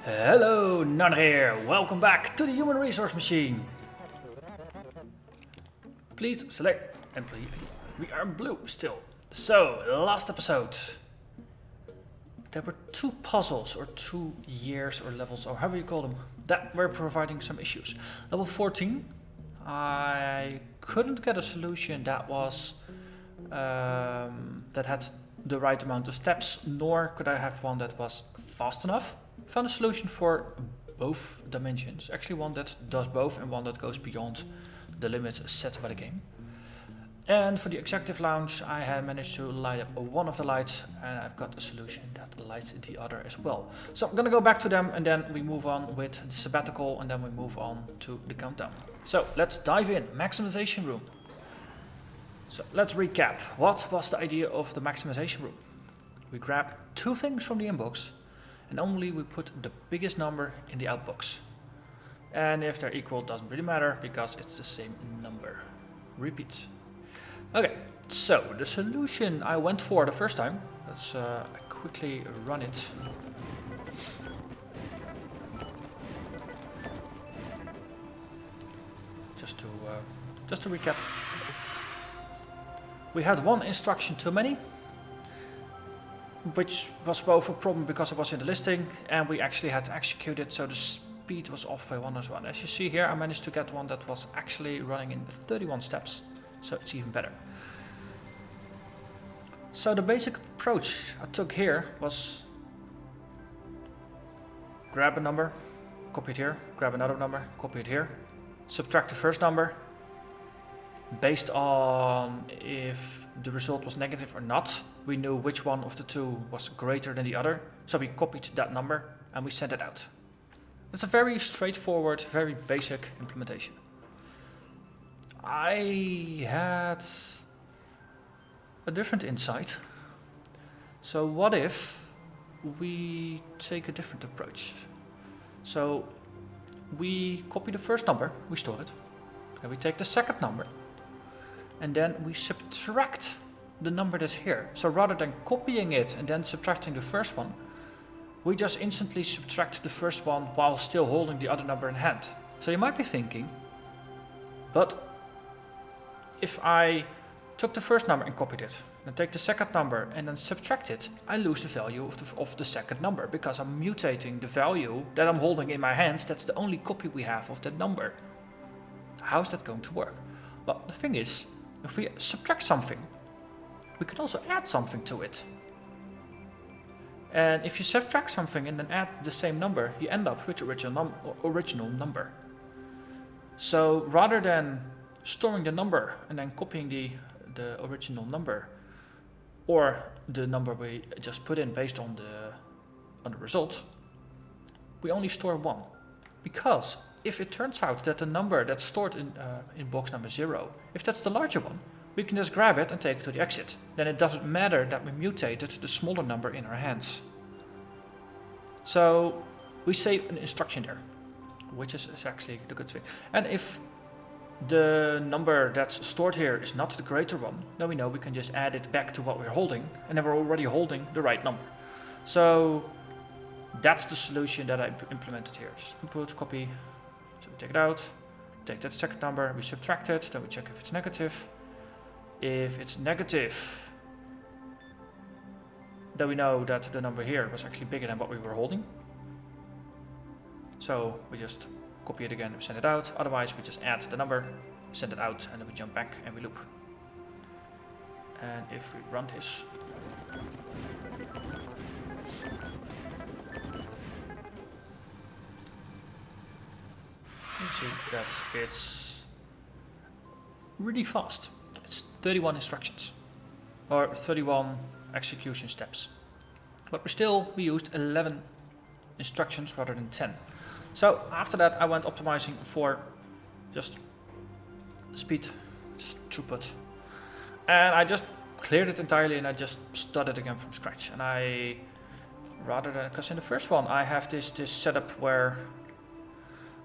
Hello, Narnach here. Welcome back to the Human Resource Machine. Please select employee ID. We are blue still. So, last episode. There were two puzzles, or 2 years, or levels, or however you call them, that were providing some issues. Level 14, I couldn't get a solution that was that had the right amount of steps, nor could I have one that was fast enough. Found a solution for both dimensions. Actually, one that does both and one that goes beyond the limits set by the game. And for the executive lounge, I have managed to light up one of the lights, and I've got a solution that lights the other as well. So I'm gonna go back to them, and then we move on with the sabbatical, and then we move on to the countdown. So let's dive in. Maximization room. So let's recap. What was the idea of the maximization room? We grab 2 things from the inbox, and only we put the biggest number in the outbox. And if they're equal, it doesn't really matter because it's the same number. Repeat. Okay, so the solution I went for the first time, let's quickly run it. Just to recap. We had 1 instruction too many, which was both a problem because it was in the listing, and we actually had to execute it, so the speed was off by 1 as well. As you see here, I managed to get one that was actually running in 31 steps, so it's even better. So the basic approach I took here was grab a number, copy it here, grab another number, copy it here, subtract the first number, based on if the result was negative or not. We knew which one of the 2 was greater than the other, so we copied that number and we sent it out. It's a very straightforward, very basic implementation. I had a different insight. So what if we take a different approach? So we copy the first number, we store it, and we take the second number, and then we subtract the number that's here. So rather than copying it and then subtracting the first one, we just instantly subtract the first one while still holding the other number in hand. So you might be thinking, but if I took the first number and copied it, then take the second number and then subtract it, I lose the value of the second number because I'm mutating the value that I'm holding in my hands. That's the only copy we have of that number. How's that going to work? Well, the thing is, if we subtract something, we can also add something to it. And if you subtract something and then add the same number, you end up with the original number. So rather than storing the number and then copying the original number, or the number we just put in based on the result, we only store 1. Because if it turns out that the number that's stored in box number 0, if that's the larger one, we can just grab it and take it to the exit. Then it doesn't matter that we mutated the smaller number in our hands. So we save an instruction there, which is actually the good thing. And if the number that's stored here is not the greater one, then we know we can just add it back to what we're holding, and then we're already holding the right number. So that's the solution that I implemented here. Just input, copy, so we take it out, take that second number, we subtract it, then we check if it's negative. If it's negative, then we know that the number here was actually bigger than what we were holding. So we just copy it again and send it out. Otherwise, we just add the number, send it out, and then we jump back and we loop. And if we run this, you see that it's really fast. It's 31 instructions, or 31 execution steps. But we used 11 instructions rather than 10. So after that, I went optimizing for just speed, just throughput. And I just cleared it entirely and I just started again from scratch. And because in the first one, I have this setup where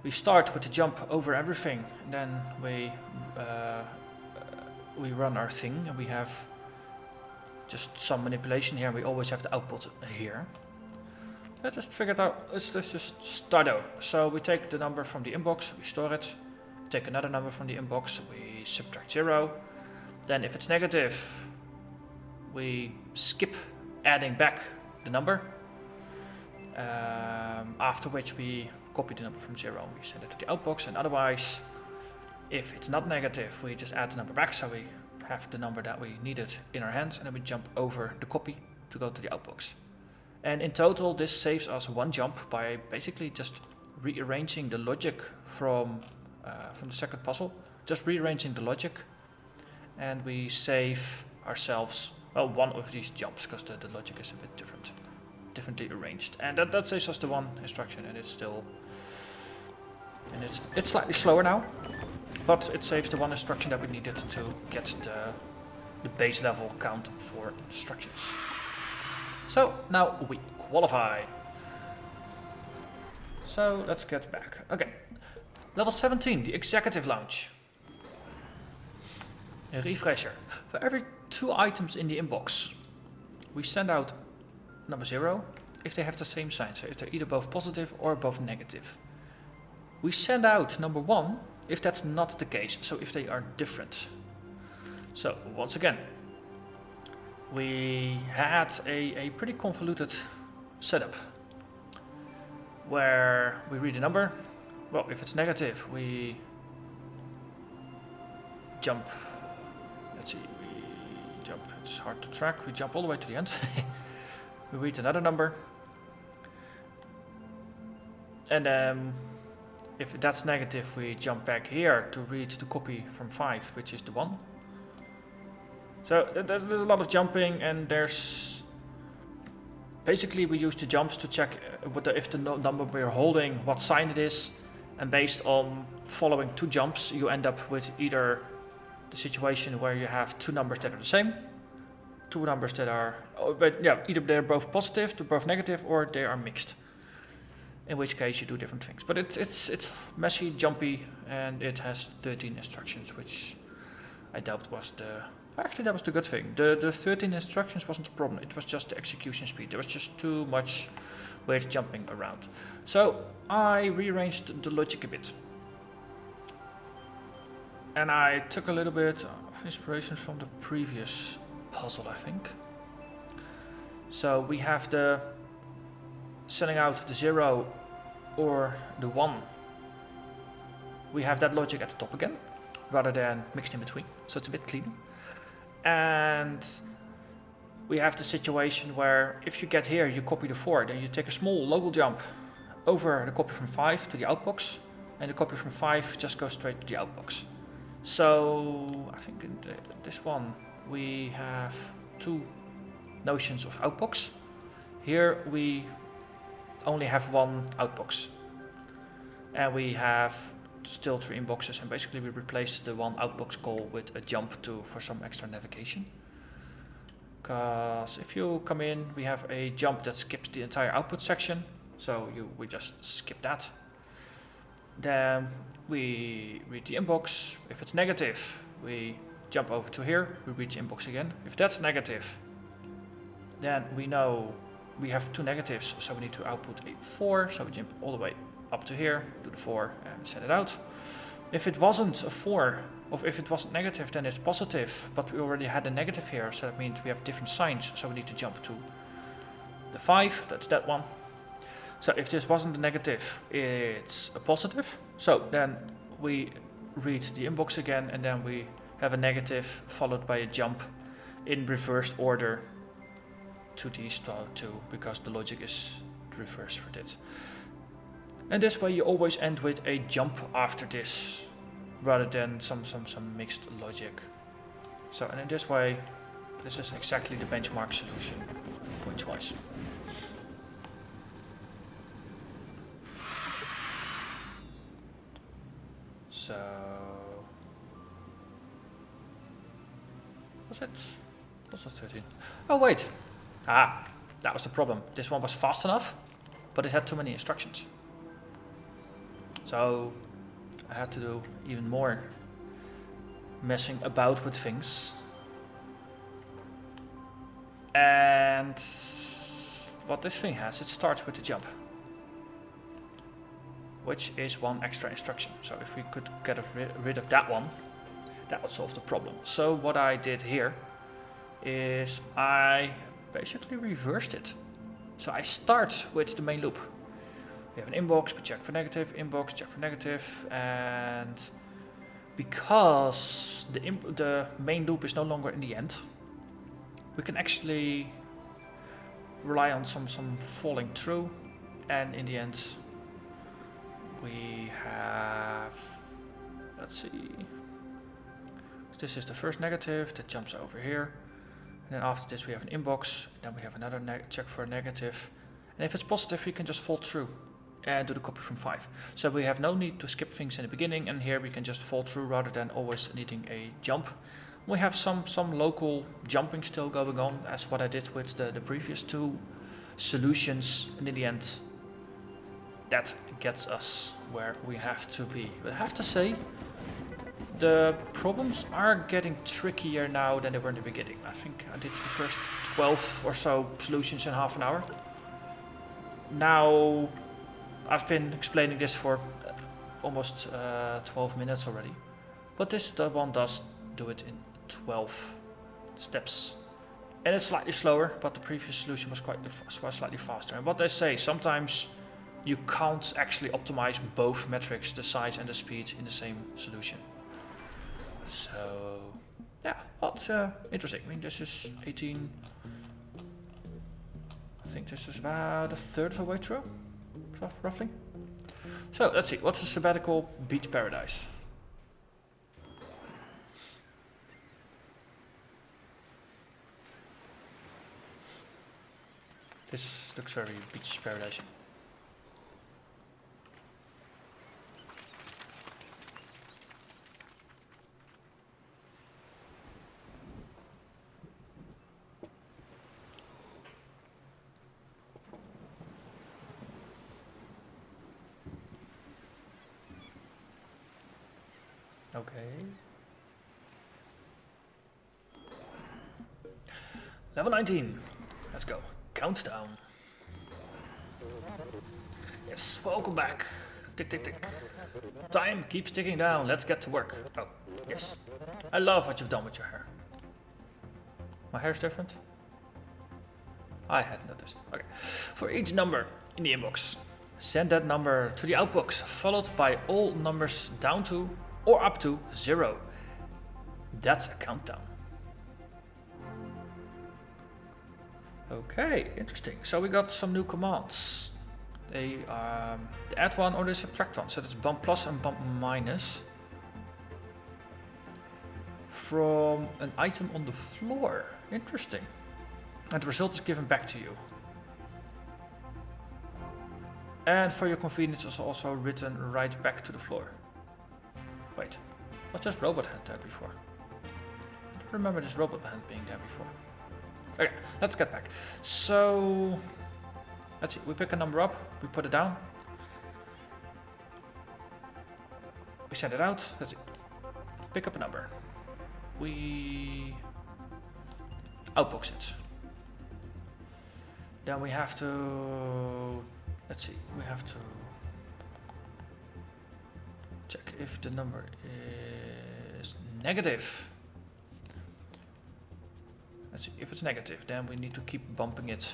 we start with the jump over everything, and then we run our thing, and we have just some manipulation here. We always have the output here. I just figured out, let's just start out. So we take the number from the inbox, we store it. Take another number from the inbox, we subtract 0. Then if it's negative, we skip adding back the number. After which we copy the number from 0, we send it to the outbox, and otherwise, if it's not negative, we just add the number back, so we have the number that we needed in our hands, and then we jump over the copy to go to the outbox. And in total, this saves us one jump by basically just rearranging the logic from the second puzzle, just rearranging the logic, and we save ourselves, well, one of these jumps, because the logic is a bit differently arranged, and that saves us the one instruction, and it's slightly slower now, but it saves the one instruction that we needed to get the base level count for instructions. So now we qualify. So let's get back. Okay, level 17, the Executive Lounge. A refresher. For every 2 items in the inbox, we send out number 0 if they have the same sign, so if they're either both positive or both negative. We send out number 1 if that's not the case, so if they are different. So once again, we had a pretty convoluted setup where we read a number. Well, if it's negative, we jump. Let's see, we jump. It's hard to track. We jump all the way to the end. We read another number, and if that's negative, we jump back here to read the copy from 5, which is the 1. So there's a lot of jumping, and there's basically we use the jumps to check if the number we're holding, what sign it is, and based on following 2 jumps, you end up with either the situation where you have 2 numbers that are the same, 2 numbers that are, either they're both positive, they're both negative, or they are mixed. In which case you do different things. But it's messy, jumpy, and it has 13 instructions, which I doubt was actually that was the good thing. The 13 instructions wasn't a problem, it was just the execution speed. There was just too much weird jumping around. So I rearranged the logic a bit. And I took a little bit of inspiration from the previous puzzle, I think. So we have the sending out the 0 or the 1. We have that logic at the top again, rather than mixed in between, so it's a bit cleaner. And we have the situation where if you get here, you copy the 4, then you take a small local jump over the copy from 5 to the outbox, and the copy from 5 just goes straight to the outbox. So I think in this one we have 2 notions of outbox. Here we only have 1 outbox, and we have still 3 inboxes, and basically we replace the 1 outbox call with a jump for some extra navigation. Because if you come in, we have a jump that skips the entire output section, so we just skip that. Then we read the inbox. If it's negative, we jump over to here, we read the inbox again. If that's negative, then we know we have 2 negatives, so we need to output a 4, so we jump all the way up to here, do the 4 and send it out. If it wasn't a 4, or if it wasn't negative, then it's positive, but we already had a negative here, so that means we have different signs, so we need to jump to the 5, that's that one. So if this wasn't a negative, it's a positive, so then we read the inbox again, and then we have a negative followed by a jump in reversed order to these 2, because the logic is reversed for this. And this way you always end with a jump after this, rather than some mixed logic. So, and in this way, this is exactly the benchmark solution, points-wise. So, was it 13? Oh wait, that was the problem. This one was fast enough, but it had too many instructions. So I had to do even more messing about with things. And what this thing has, it starts with the jump, which is one extra instruction. So if we could get rid of that one, that would solve the problem. So what I did here is I basically reversed it. So I start with the main loop. We have an inbox, we check for negative, inbox, check for negative, and because the main loop is no longer in the end, we can actually rely on some falling through, and in the end we have, let's see, this is the first negative that jumps over here, and then after this we have an inbox, then we have another check for a negative, and if it's positive we can just fall through and do the copy from 5. So we have no need to skip things in the beginning, and here we can just fall through rather than always needing a jump. We have some local jumping still going on, as what I did with the previous two solutions, and in the end that gets us where we have to be. But I have to say, the problems are getting trickier now than they were in the beginning. I think I did the first 12 or so solutions in half an hour. Now I've been explaining this for almost 12 minutes already, but this one does do it in 12 steps, and it's slightly slower, but the previous solution was slightly faster. And what they say, sometimes you can't actually optimize both metrics, the size and the speed, in the same solution. So yeah, that's interesting. I mean, this is 18. I think this is about a third of the way through, roughly. So let's see, what's a sabbatical beach paradise? This looks very beach paradise. Okay. Level 19. Let's go. Countdown. Yes, welcome back. Tick, tick, tick. Time keeps ticking down. Let's get to work. Oh, yes. I love what you've done with your hair. My hair's different? I hadn't noticed. Okay. For each number in the inbox, send that number to the outbox, followed by all numbers down to or up to 0. That's a countdown. Okay, interesting. So we got some new commands. They the add one or the subtract one. So that's bump plus and bump minus from an item on the floor. Interesting. And the result is given back to you. And for your convenience, it's also written right back to the floor. Wait, was this robot hand there before? I don't remember this robot hand being there before. Okay, let's get back. So, let's see, we pick a number up, we put it down. We send it out, let's see. Pick up a number. We outbox it. Then we have to, let's see, we have to check if the number is negative. Let's see, if it's negative, then we need to keep bumping it.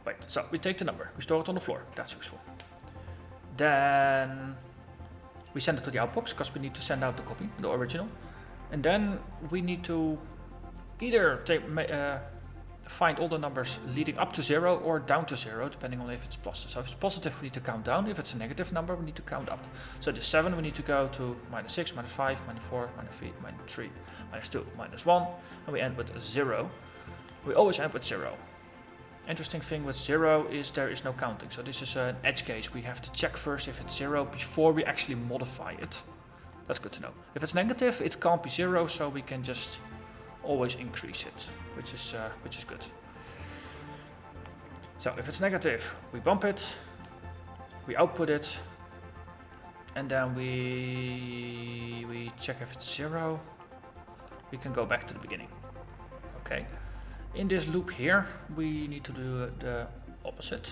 Wait, so we take the number, we store it on the floor, that's useful. Then we send it to the outbox, because we need to send out the copy, the original. And then we need to either find all the numbers leading up to 0 or down to 0, depending on if it's positive. So if it's positive, we need to count down. If it's a negative number, we need to count up. So the 7, we need to go to -6, -5, -4, -3, -3, -2, -1, and we end with 0. We always end with 0. Interesting thing with 0 is there is no counting. So this is an edge case. We have to check first if it's 0 before we actually modify it. That's good to know. If it's negative, it can't be 0, so we can just always increase it, which is good. So if it's negative, we bump it, we output it, and then we check if it's 0. We can go back to the beginning. Okay. In this loop here, we need to do the opposite.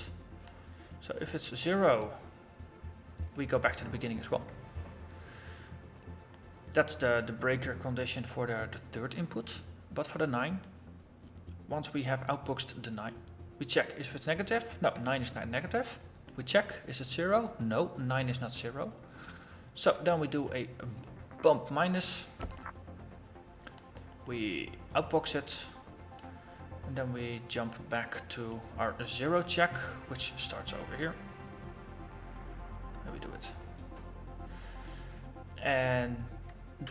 So if it's 0, we go back to the beginning as well. That's the breaker condition for the third input. But for the 9, once we have outboxed the 9, we check if it's negative. No, 9 is not negative. We check, is it 0? No, 9 is not 0. So then we do a bump minus. We outbox it. And then we jump back to our 0 check, which starts over here. And we do it. And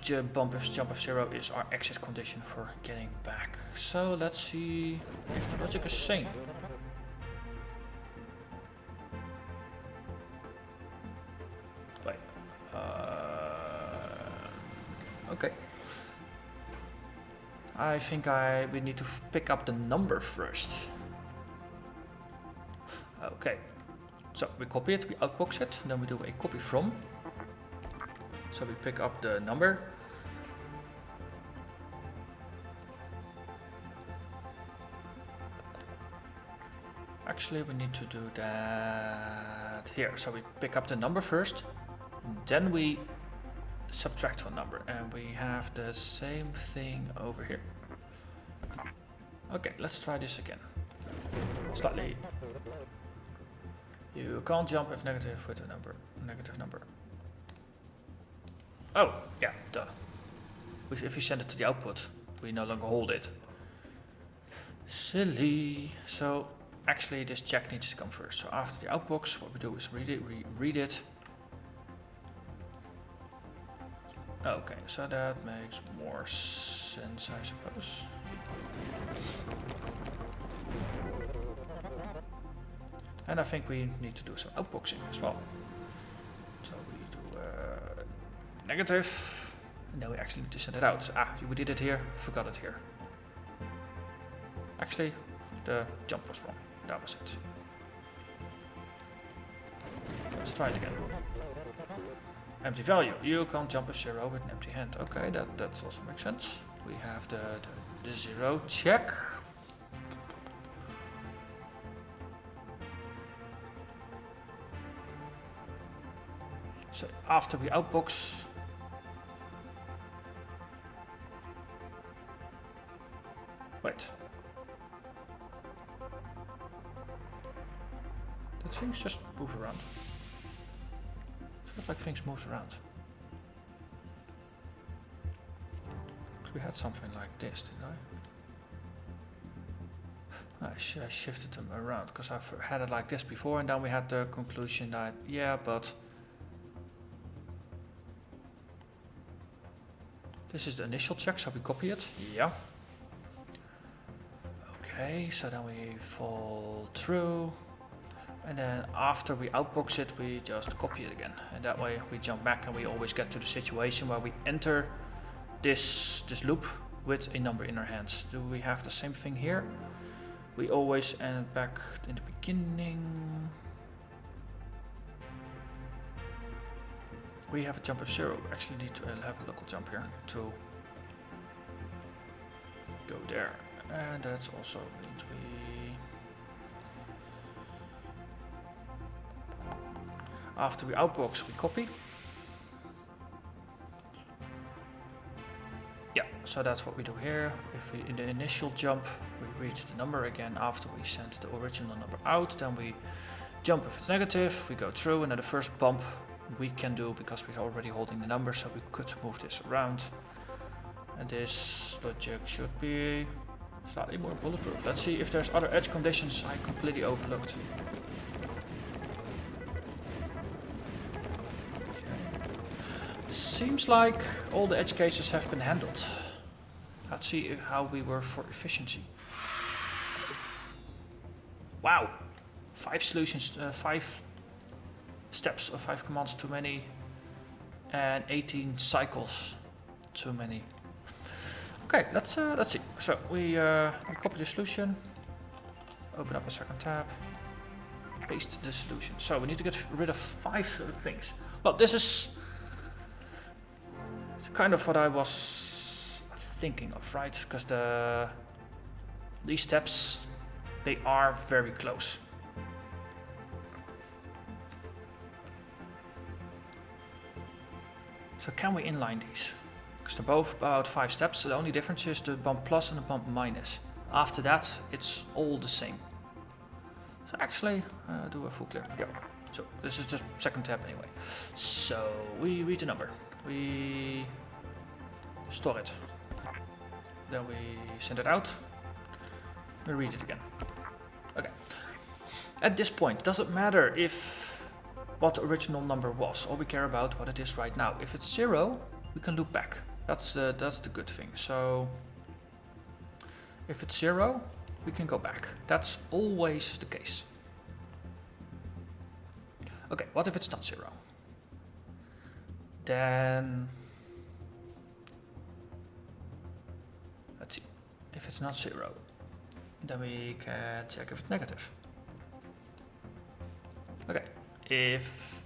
jump of 0 is our exit condition for getting back. So let's see if the logic is sane. Wait. Okay. I think we need to pick up the number first. Okay. So we copy it, we outbox it, then we do a copy from. So we pick up the number. Actually, we need to do that here. So we pick up the number first, and then we subtract one number, and we have the same thing over here. Okay, let's try this again. Slightly. You can't jump if negative with a negative number. Oh, yeah, duh. If you send it to the output, we no longer hold it. Silly. So actually this check needs to come first. So after the outbox, what we do is read it. Okay, so that makes more sense, I suppose. And I think we need to do some outboxing as well. So we do negative, and then we actually need to send it out. We did it here, forgot it here. Actually, the jump was wrong. That was it. Let's try it again. Empty value. You can't jump with 0 with an empty hand. Okay, that also makes sense. We have the 0 check. So after we outbox, wait. Did things just move around? Feels like things moved around. We had something like this, didn't I? I shifted them around because I've had it like this before, and then we had the conclusion that, yeah, but this is the initial check, so we copy it. Yeah. Okay, so then we fall through. And then after we outbox it, we just copy it again. And that way we jump back and we always get to the situation where we enter this loop with a number in our hands. Do we have the same thing here? We always end back in the beginning. We have a jump of 0. We actually need to have a local jump here to go there. And that's also means we... After we outbox, we copy. Yeah, so that's what we do here. If we, in the initial jump, we reach the number again after we send the original number out, then we jump if it's negative, we go through, and then the first bump we can do because we're already holding the number, so we could move this around. And this logic should be slightly more bulletproof. Let's see if there's other edge conditions I completely overlooked. Seems like all the edge cases have been handled. Let's see how we were for efficiency. Wow, 5 solutions, 5 steps or 5 commands too many, and 18 cycles too many. Okay, let's see. So we copy the solution, open up a second tab, paste the solution. So we need to get rid of 5 things. Well, this is kind of what I was thinking of, right? Because these steps, they are very close. So can we inline these? Because they're both about 5 steps, so the only difference is the bump plus and the bump minus. After that, it's all the same. So actually, do a full clear. Yeah. So this is the second tab anyway. So we read the number. We store it. Then we send it out. We read it again. Okay. At this point, it doesn't matter if what the original number was. All we care about what it is right now. If it's 0, we can loop back. That's the good thing. So if it's 0, we can go back. That's always the case. Okay, what if it's not 0? Then let's see. If it's not 0, then we can check if it's negative. Okay, if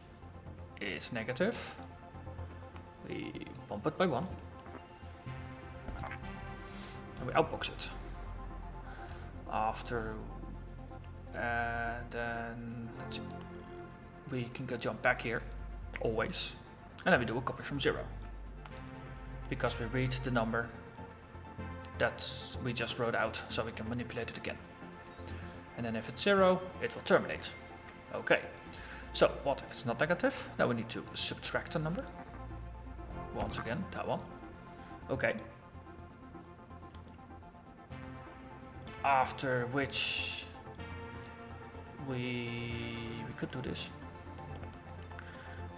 it's negative, we bump it by 1. And we outbox it. After, and then let's see. We can go jump back here, always, and then we do a copy from 0. Because we read the number that we just wrote out, so we can manipulate it again. And then if it's 0, it will terminate. Okay, so what if it's not negative? Now we need to subtract the number. Once again, that one. Okay. After which we could do this.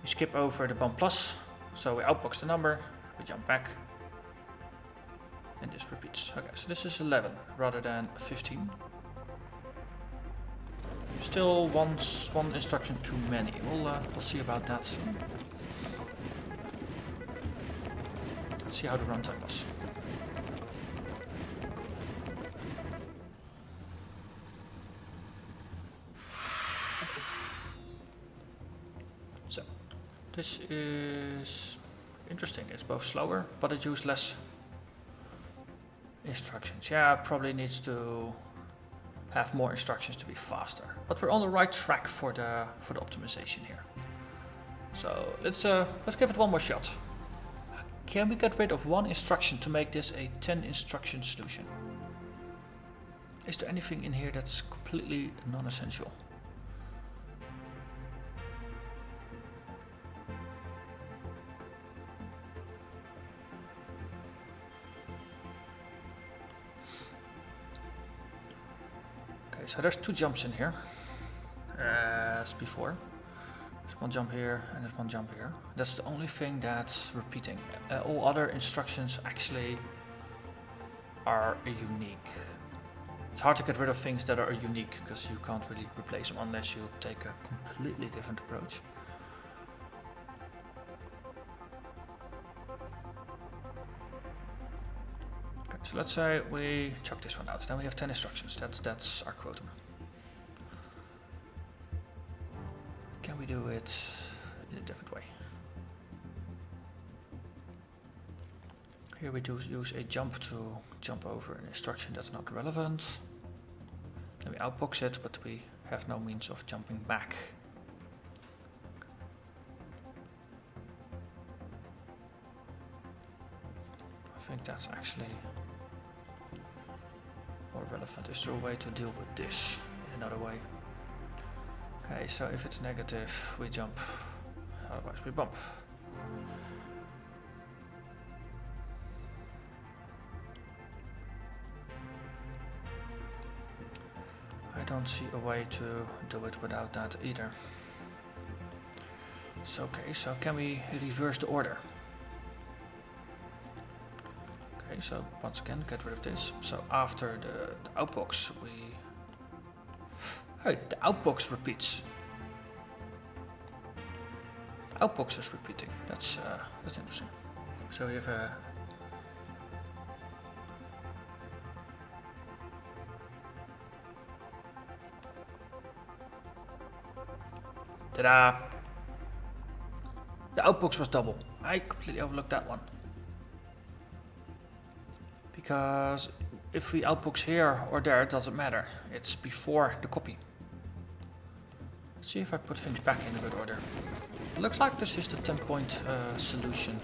We skip over the bump plus, so we outbox the number, we jump back, and this repeats. Okay, so this is 11 rather than 15. Still one instruction too many. We'll see about that soon. Let's see how the runtime was. So this is interesting. It's both slower, but it uses less instructions. Yeah, probably needs to have more instructions to be faster. But we're on the right track for the optimization here. So let's give it one more shot. Can we get rid of one instruction to make this a 10 instruction solution? Is there anything in here that's completely non-essential? Okay, so there's 2 jumps in here, as before. There's one jump here and there's one jump here. That's the only thing that's repeating. All other instructions actually are unique. It's hard to get rid of things that are unique because you can't really replace them unless you take a completely different approach. Okay, so let's say we chuck this one out. Then we have 10 instructions. That's our quota. Can we do it in a different way? Here we do use a jump to jump over an instruction that's not relevant. Then we outbox it, but we have no means of jumping back. I think that's actually more relevant. Is there a way to deal with this in another way? Okay, so if it's negative, we jump, otherwise we bump. I don't see a way to do it without that either. So, okay, so can we reverse the order? Okay, so once again, get rid of this. So after the outbox, hey, the outbox repeats. The outbox is repeating. That's interesting. So we have a ta-da! The outbox was double. I completely overlooked that one. Because if we outbox here or there, it doesn't matter. It's before the copy. Let's see if I put things back in a good order. It looks like this is the 10-point solution.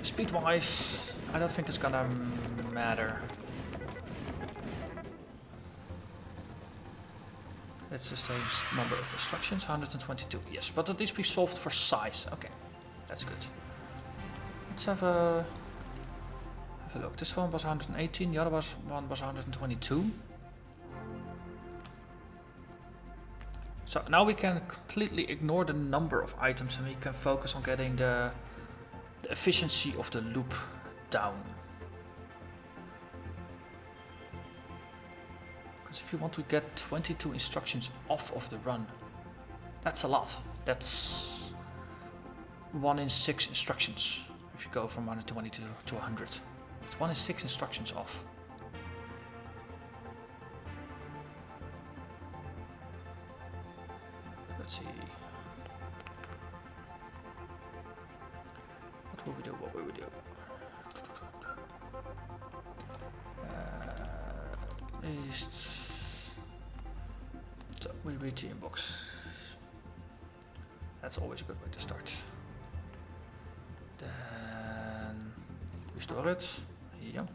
Speed-wise, I don't think it's gonna matter. It's the same number of instructions, 122. Yes, but at least we solved for size. Okay, that's good. Let's have a look. This one was 118, the other one was 122. So now we can completely ignore the number of items and we can focus on getting the efficiency of the loop down. Because if you want to get 22 instructions off of the run, that's a lot. That's 1 in 6 instructions if you go from 120 to 100. It's 1 in 6 instructions off. Let's see. What will we do? What will we do? So we read the inbox. That's always a good way to start. Then we store it. Yeah.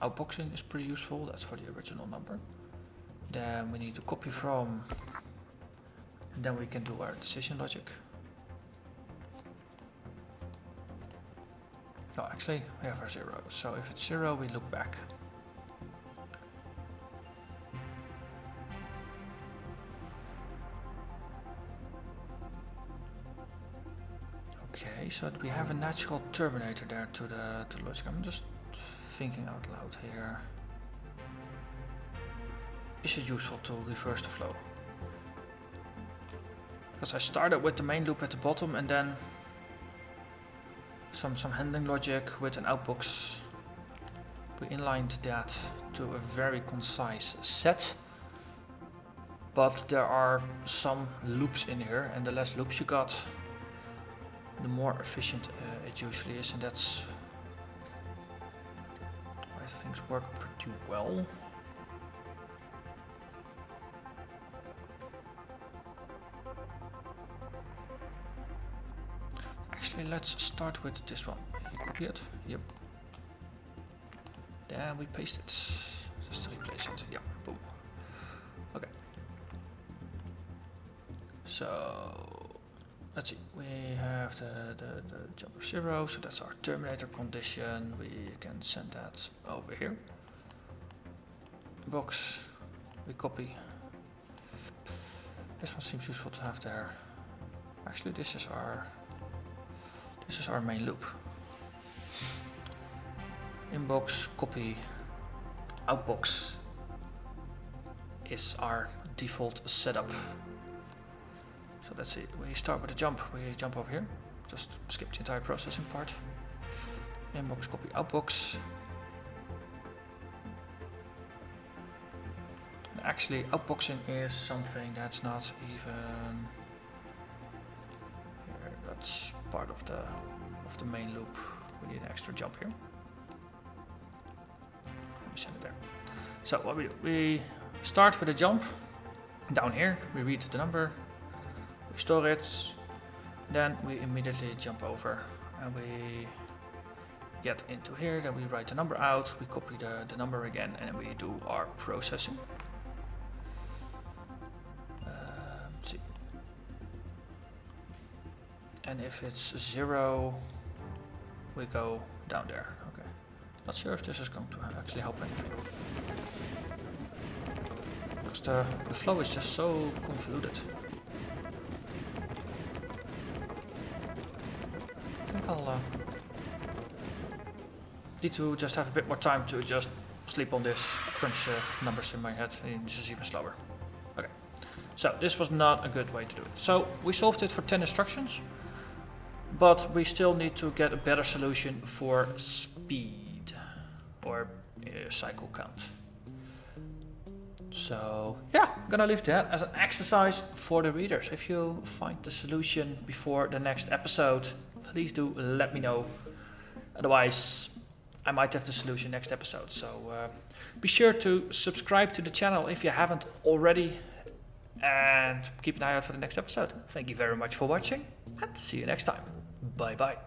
Outboxing is pretty useful. That's for the original number. Then we need to copy from, and then we can do our decision logic. No, actually we have our 0. So if it's 0, we look back. Okay, so we have a natural terminator there to the logic. I'm just thinking out loud here. Is it useful to reverse the flow? Because I started with the main loop at the bottom and then some handling logic with an outbox. We inlined that to a very concise set. But there are some loops in here, and the less loops you got, the more efficient it usually is, and that's why things work pretty well. Actually, let's start with this one. You copy it? Yep. Then we paste it. Just replace it. Yeah, boom. Okay. So let's see. We have the jump of 0, so that's our terminator condition. We can send that over here. Box. We copy. This one seems useful to have there. Actually, this is our main loop. Inbox, copy, outbox is our default setup. So let's see, we start with a jump. We jump over here. Just skip the entire processing part. Inbox, copy, outbox. And actually, outboxing is something that's not even here. That's part of the main loop. We need an extra jump here. Let me send it there. So what we do, we start with a jump down here. We read the number, we store it, then we immediately jump over and we get into here. Then we write the number out, we copy the number again, and then we do our processing. See. And if it's 0, we go down there. Okay. Not sure if this is going to actually help anything. Because the flow is just so convoluted. I think I'll need to just have a bit more time to just sleep on this, crunch numbers in my head, and this is even slower. Okay. So this was not a good way to do it. So we solved it for 10 instructions. But we still need to get a better solution for speed or cycle count. So yeah, I'm gonna leave that as an exercise for the readers. If you find the solution before the next episode, please do let me know. Otherwise, I might have the solution next episode. So be sure to subscribe to the channel if you haven't already, and keep an eye out for the next episode. Thank you very much for watching, and see you next time. Bye bye.